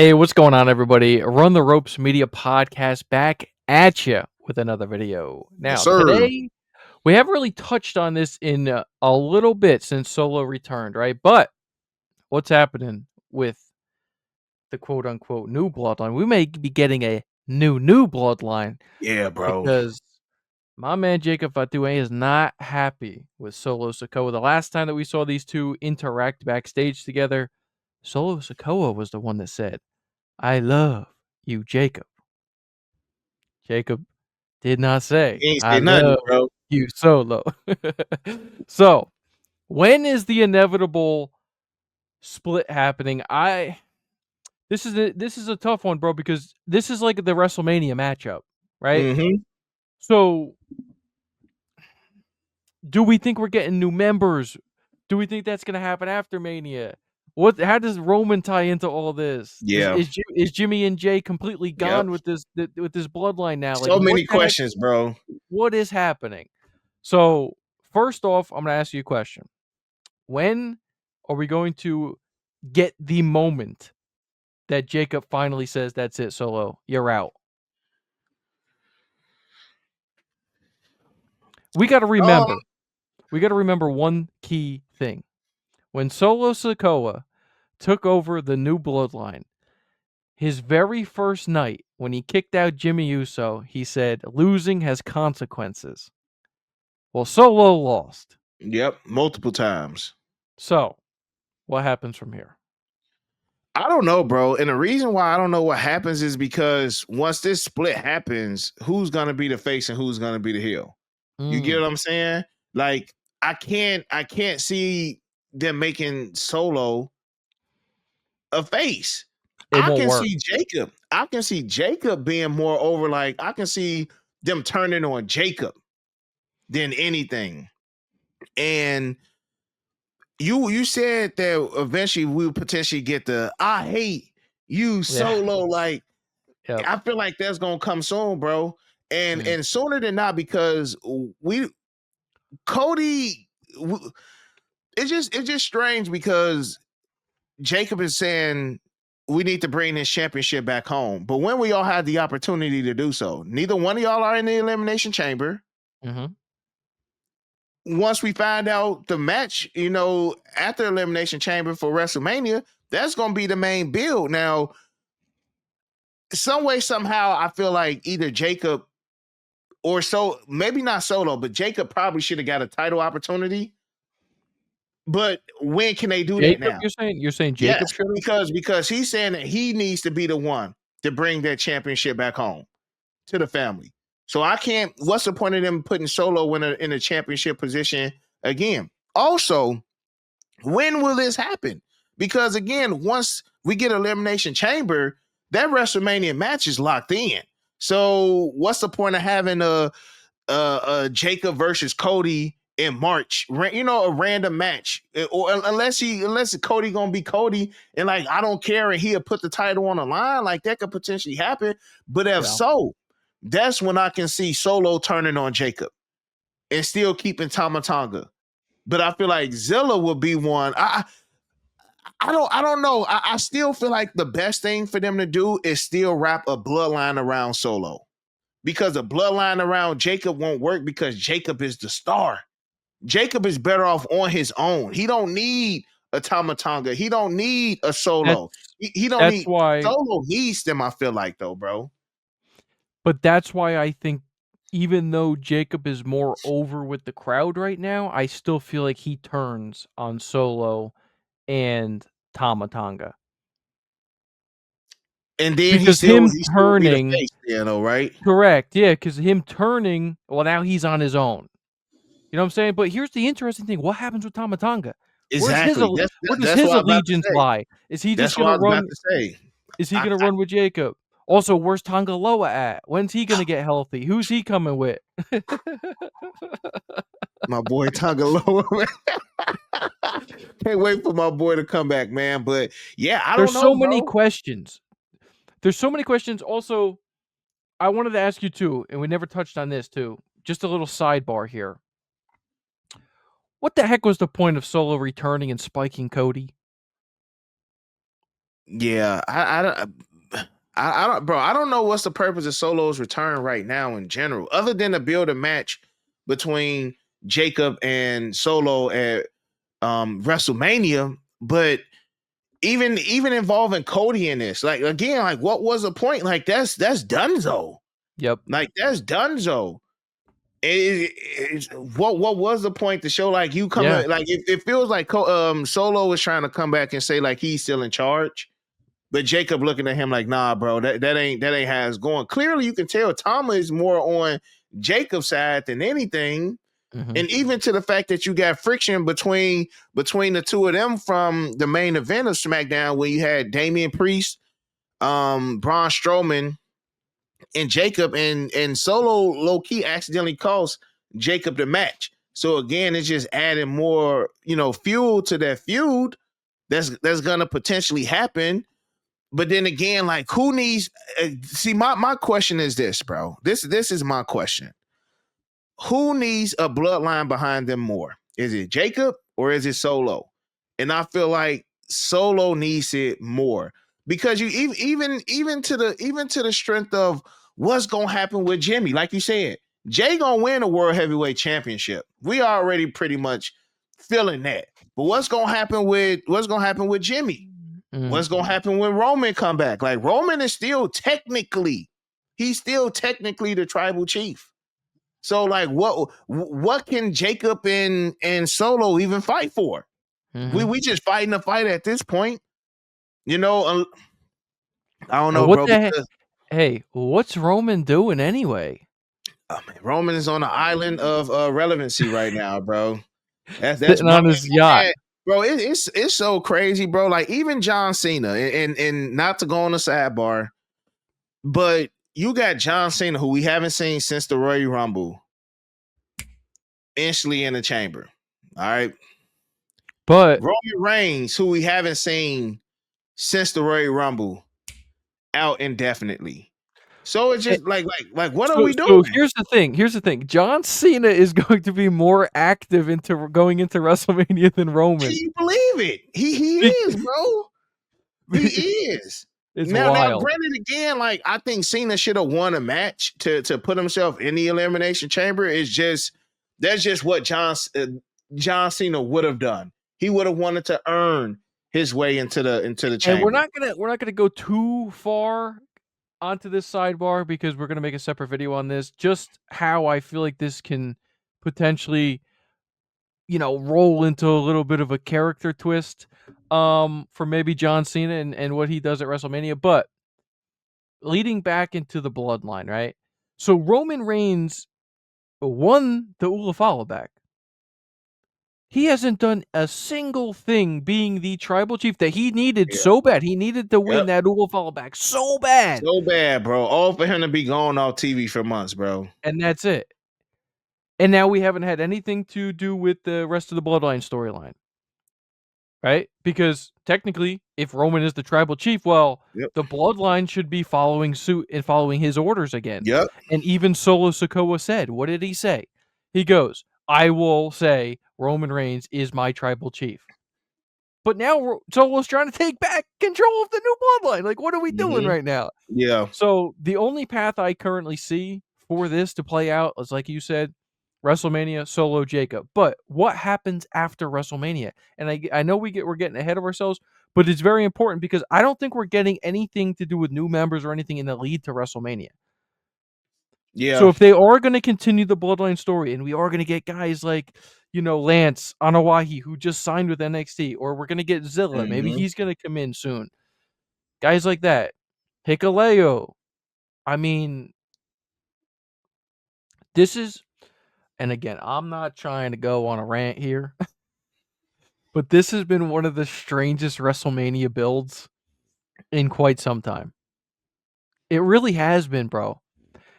Hey, what's going on, everybody? Run the Ropes Media Podcast back at you with another video. Yes, Now, sir. today we haven't really touched on this in a little bit since Solo returned, right? But what's happening with the quote unquote new bloodline? We may be getting a new bloodline Yeah, bro. because my man Jacob Fatu is not happy with Solo Sikoa. The last time that we saw these two interact backstage together, Solo Sikoa was the one that said, "I love you, Jacob." Jacob did not say, He ain't "I say nothing, love bro. you, Solo." So, when is the inevitable split happening? This is a tough one, bro, because this is like the WrestleMania matchup, right? Mhm. So, do we think we're getting new members? Do we think that's gonna happen after Mania? How does Roman tie into all this? Is Yeah. is, Ji- is Jimmy and Jay completely Yep. gone with this bloodline now? Like, So what many the heck? questions, bro. What is happening? So, first off, I'm gonna ask you a question. When are we going to get the moment that Jacob finally says, "That's it, Solo, you're out"? We gotta Um, remember. We gotta remember one key thing. When Solo Sikoa took over the new bloodline, his very first night when he kicked out Jimmy Uso, he said, "Losing has consequences." Well, Solo lost. yep, multiple times. So, what happens from here? I don't know, bro. And the reason why I don't know what happens is because once this split happens, who's gonna be the face and who's gonna be the heel? You get Mm, what I'm saying? Like, I can't see them making Solo a face. it won't work. I can see Jacob being more over, like I can see them turning on Jacob than anything. And you said that eventually we would potentially get the "I hate you" Yeah. Solo. Like, Yep. I feel like that's gonna come soon, bro. And Mm. and sooner than not, because we Cody it's just strange because Jacob is saying we need to bring this championship back home. But when we all had the opportunity to do so, neither one of y'all are in the elimination chamber. Mhm. Once we find out the match, at the elimination chamber for WrestleMania, that's going to be the main build. Now, some way, somehow, I feel like either Jacob or maybe not Solo, but Jacob probably should have got a title opportunity. But when can they do that Jacob, now? you're saying Yes, Jacob should've? because he's saying that he needs to be the one to bring that championship back home to the family. So I can't. What's the point of them putting Solo in a championship position again? Also, when will this happen? Because again, once we get Elimination Chamber, that WrestleMania match is locked in. So what's the point of having a Jacob versus Cody in March? A random match, or unless Cody gonna be Cody, and like I don't care, and he'll put the title on the line, like that could potentially happen. But if Yeah. so, that's when I can see Solo turning on Jacob and still keeping Tama Tonga. But I feel like Zilla will be one. I don't know. I still feel like the best thing for them to do is still wrap a bloodline around Solo, because a bloodline around Jacob won't work because Jacob is the star. Jacob is better off on his own. He don't need a Tamatonga. He don't need a That's Solo. He don't that's need why Solo needs them. I feel like though, bro. that's why I think even though Jacob is more over with the crowd right now, I still feel like he turns on Solo and Tama Tonga. And then he Because still him he still will be the turning face, right? correct, yeah, because him turning, well, now he's on his own. You know what I'm saying? But here's the interesting thing, what happens with Tama Tonga? Exactly. That's Where does that's his what I was about to allegiance say. lie? Is he just That's what gonna I was about run to say. Is he I, gonna I run with Jacob? Also, where's Tonga Loa at? When's he gonna get healthy? Who's he coming with? my boy Tonga Lower. Can't wait for my boy to come back, man. But yeah, I don't There's so know, many bro. questions. There's so many questions. Also, I wanted to ask you too, and we never touched on this too. Just a little sidebar here. What the heck was the point of Solo returning and spiking Cody? Yeah, I don't, bro. I don't know what's the purpose of Solo's return right now in general, other than to build a match between Jacob and Solo at WrestleMania. But even involving Cody in this, like again, like what was the point? Like that's Dunzo. Yep. Like that's Dunzo. What was the point to show like you Yeah. coming? Like it feels like Solo was trying to come back and say like he's still in charge. But Jacob looking at him like, nah, bro, that ain't how it's going. Clearly, you can tell Tama is more on Jacob's side than anything. Mhm. And even to the fact that you got friction between the two of them from the main event of SmackDown, where you had Damian Priest, Braun Strowman, and Jacob, and Solo low key accidentally cost Jacob the match. So again, it's just adding more, fuel to that feud that's gonna potentially happen. But then again, like who needs? See, my question is this, bro. This is my question. Who needs a bloodline behind them more? Is it Jacob or is it Solo? And I feel like Solo needs it more because you even to the strength of what's gonna happen with Jimmy. Like you said, Jay gonna win a world heavyweight championship. We already pretty much feeling that. But what's gonna happen with Jimmy? Mm. What's gonna happen when Roman come back? Like Roman is still technically, he's still technically the tribal chief. So like what can Jacob and Solo even fight for? Mhm. We just fighting a fight at this point. You know, I don't And know, what bro, the heck? because Hey, what's Roman doing anyway? man, Roman is on an island of relevancy right now, bro. That's Sitting my on his yacht. man, bro. It's so crazy, bro. Like even John Cena, and not to go on a sidebar, but you got John Cena, who we haven't seen since the Royal Rumble, instantly in the chamber. All right. But Roman Reigns, who we haven't seen since the Royal Rumble, out indefinitely. So it's eh, just like what are so we so doing? here's the thing. John Cena is going to be more active into going into WrestleMania than Can Roman. you believe it? He Be is, bro. He is. It's Now, wild. granted, again, like I think Cena should have won a match to put himself in the elimination chamber. It's just that's just what John Cena would have done. He would have wanted to earn his way into the And we're chamber. not gonna go too far onto this sidebar because we're gonna make a separate video on this. Just how I feel like this can potentially, roll into a little bit of a character twist, for maybe John Cena and what he does at WrestleMania. But leading back into the bloodline, right? So Roman Reigns won the Ulafala back. He hasn't done a single thing being the tribal chief that he needed Yeah. so bad. He needed to win Yep. that Ulafala back so bad. So bad, bro. All for him to be gone off TV for months, bro. And that's it. And now we haven't had anything to do with the rest of the bloodline storyline. Right? Because technically, if Roman is the tribal chief, well, Yep. the bloodline should be following suit and following his orders again. Yep. And even Solo Sikoa said, what did he say? He goes, I will say Roman Reigns is my tribal chief. But now Solo's trying to take back control of the new bloodline. Like, what are we doing Mm-hmm. right now? Yeah. So the only path I currently see for this to play out is, like you said, WrestleMania, Solo, Jacob. But what happens after WrestleMania? And I know we're getting ahead of ourselves, but it's very important because I don't think we're getting anything to do with new members or anything in the lead to WrestleMania. So Yeah. if they are going to continue the Bloodline story, and we are going to get guys like, Lance Anawahi, who just signed with NXT, or we're going to get Zilla, maybe Mm-hmm. he's going to come in soon. Guys like that, Hikuleo. I mean, this is, and again, I'm not trying to go on a rant here, but this has been one of the strangest WrestleMania builds in quite some time. It really has been, bro.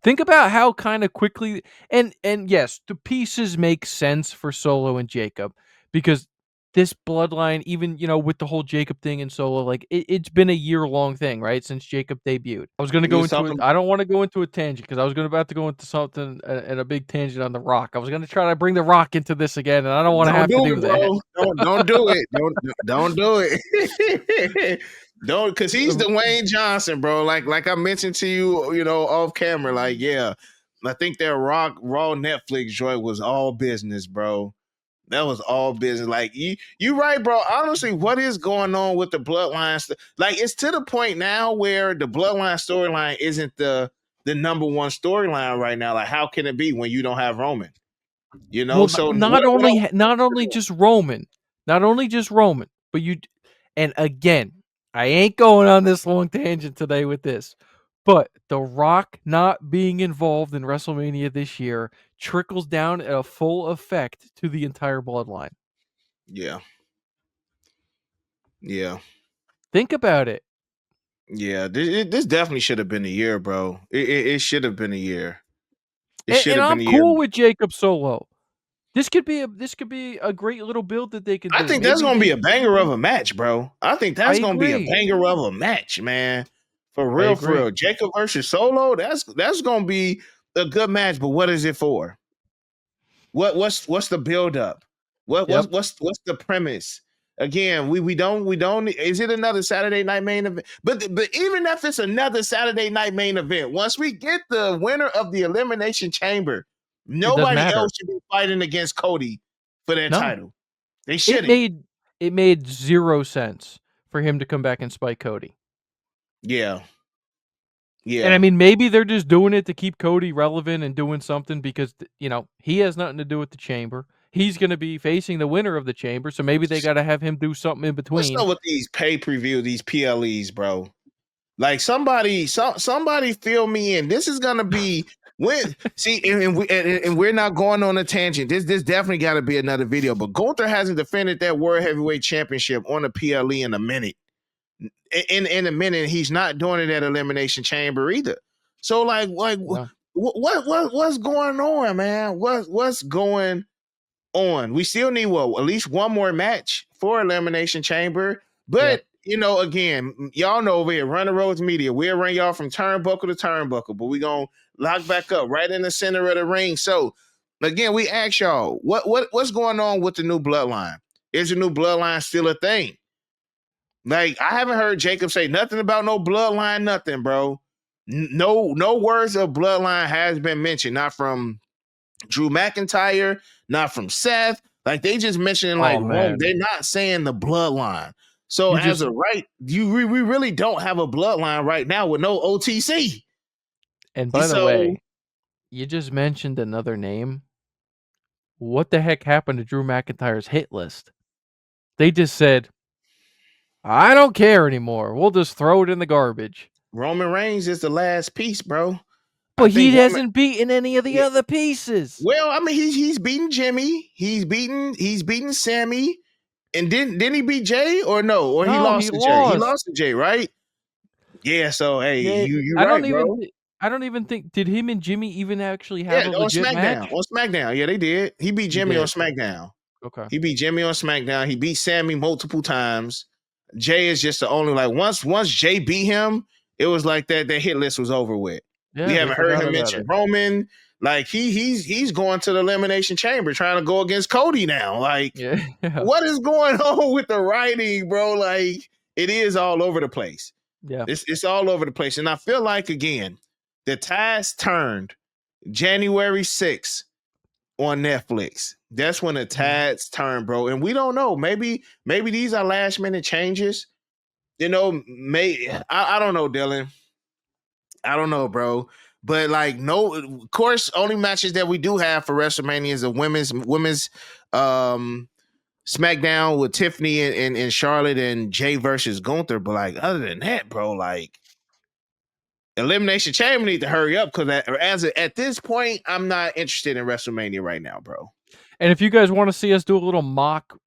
Think about how kind of quickly, and yes, the pieces make sense for Solo and Jacob because this bloodline, even, with the whole Jacob thing and Solo, like, it's been a year-long thing, right, since Jacob debuted. I was gonna We go was into it talking. I don't wanna go into a tangent because I was about to go into something and a big tangent on The Rock. I was gonna try to bring The Rock into this again, and I don't wanna Don't have to do do it, that. bro. Don't do it. Don't do it. Don't, because he's Dwayne Johnson, bro. Like I mentioned to you, off camera. Like, yeah, I think that Raw Netflix joint was all business, bro. That was all business. Like you right, bro. Honestly, what is going on with the bloodline? Like, it's to the point now where the bloodline storyline isn't the number one storyline right now. Like, how can it be when you don't have Roman? Well, So not what only else? not only just Roman, but and again, I ain't going on this long tangent today with this, but The Rock not being involved in WrestleMania this year trickles down at a full effect to the entire bloodline. Yeah, yeah, Think about it. yeah. This definitely should have been a year, bro. It should have been a year. It should And have been I'm a year. cool with Jacob Solo. This could be a great little build that they can I do. think that's Maybe gonna be they a banger of a match, bro. I think I that's gonna be a agree. banger of a match, man. For I real, for agree. real. Jacob versus Solo. That's gonna be a good match. But what is it for? What's the build up? Yep. What's the premise? Again, we don't. Is it another Saturday night main event? But even if it's another Saturday night main event, once we get the winner of the Elimination Chamber, It doesn't nobody matter. else should be fighting against Cody for that No. title. They It shouldn't. made it made 0 sense for him to come back and spike Cody. Yeah, And I yeah. mean, maybe they're just doing it to keep Cody relevant and doing something because, he has nothing to do with the chamber. He's gonna be facing the winner of the chamber, so maybe they gotta have him do something in What's between. up with these pay-per-view, these PLEs, bro? Like, somebody fill me in. This is gonna be when see, and we're not going on a tangent. This definitely got to be another video. But Gunther hasn't defended that World Heavyweight Championship on a PLE in a minute. In a minute, he's not doing it at Elimination Chamber either. So like Yeah. what's going on, man? What's going on? We still need at least one more match for Elimination Chamber. Yep. But again, y'all know over here, Run the Roads Media, we'll run y'all from turnbuckle to turnbuckle, but we gonna lock back up right in the center of the ring. So again, we ask y'all, what's going on with the new bloodline? Is the new bloodline still a thing? Like, I haven't heard Jacob say nothing about no bloodline, nothing, bro. No words of bloodline has been mentioned, not from Drew McIntyre, not from Seth. Like, they just mentioning like Oh, Rome. man. They're not saying the bloodline. So You as just of right, we really don't have a bloodline right now with no OTC. and by the So way, you just mentioned another name. What the heck happened to Drew McIntyre's hit list? They just said, "I don't care anymore. We'll just throw it in the garbage." Roman Reigns is the last piece, bro. I But he think Roman. hasn't beaten any of the Yeah, other pieces. well, I mean, he's beaten Jimmy. He's beaten Sammy. And didn't he beat Jay or no? Or he No, he lost to Jay? He lost. lost to Jay, right? Yeah. So hey, Yeah, you I don't right, even bro. I don't even think did him and Jimmy even actually Yeah, have a on legit SmackDown. match? On SmackDown. Yeah, they did. He beat He Jimmy on did. SmackDown. Okay. He beat Jimmy on SmackDown. He beat Sammy multiple times. Jay is just the only like once Jay beat him, it was like that hit list was over with. We Yeah, they haven't heard forgot him about mention it. Roman. Like he's going to the Elimination Chamber trying to go against Cody now. Like, Yeah. Yeah. what is going on with the writing, bro? Like, it is all over the place. Yeah. It's all over the place. And I feel like, again, the tides turned January 6th on Netflix. That's when the Mhm. tides turn, bro. And we don't know. Maybe these are last minute changes. I don't know, Dylan. I don't know, bro. But like, no, of course, only matches that we do have for WrestleMania is a women's um SmackDown with Tiffany and Charlotte and Jay versus Gunther. But like, other than that, bro, like, Elimination Chamber need to hurry up because at this point, I'm not interested in WrestleMania right now, bro. And if you guys want to see us do a little mock,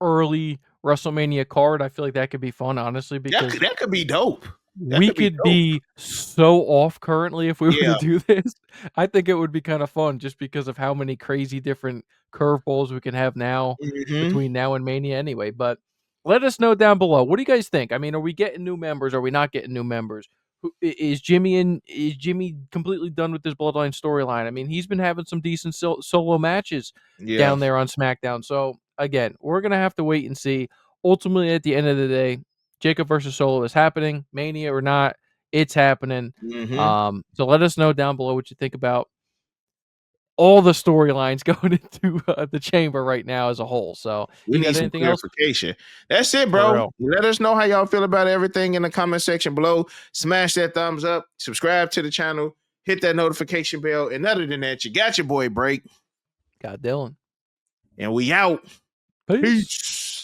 early WrestleMania card, I feel like that could be fun, honestly, That because could, that could be dope. That We could be could dope. be so off currently if we were to Yeah. do this. I think it would be kind of fun just because of how many crazy different curveballs we can have now Hmm. between now and Mania anyway. But let us know down below. What do you guys think? I mean, are we getting new members? Are we not getting new members? Is Jimmy completely done with this Bloodline storyline? I mean, he's been having some decent solo matches Yeah. down there on SmackDown. So again, we're gonna have to wait and see. Ultimately, at the end of the day, Jacob versus Solo is happening. Mania or not, it's happening. Hmm. So let us know down below what you think about all the storylines going into the chamber right now as a whole. So We you need got some anything else? clarification. That's it, For bro. real. Let us know how y'all feel about everything in the comment section below. Smash that thumbs up, subscribe to the channel, hit that notification bell. And other than that, you got your boy Break. Got Dylan. And we out. Peace. Peace.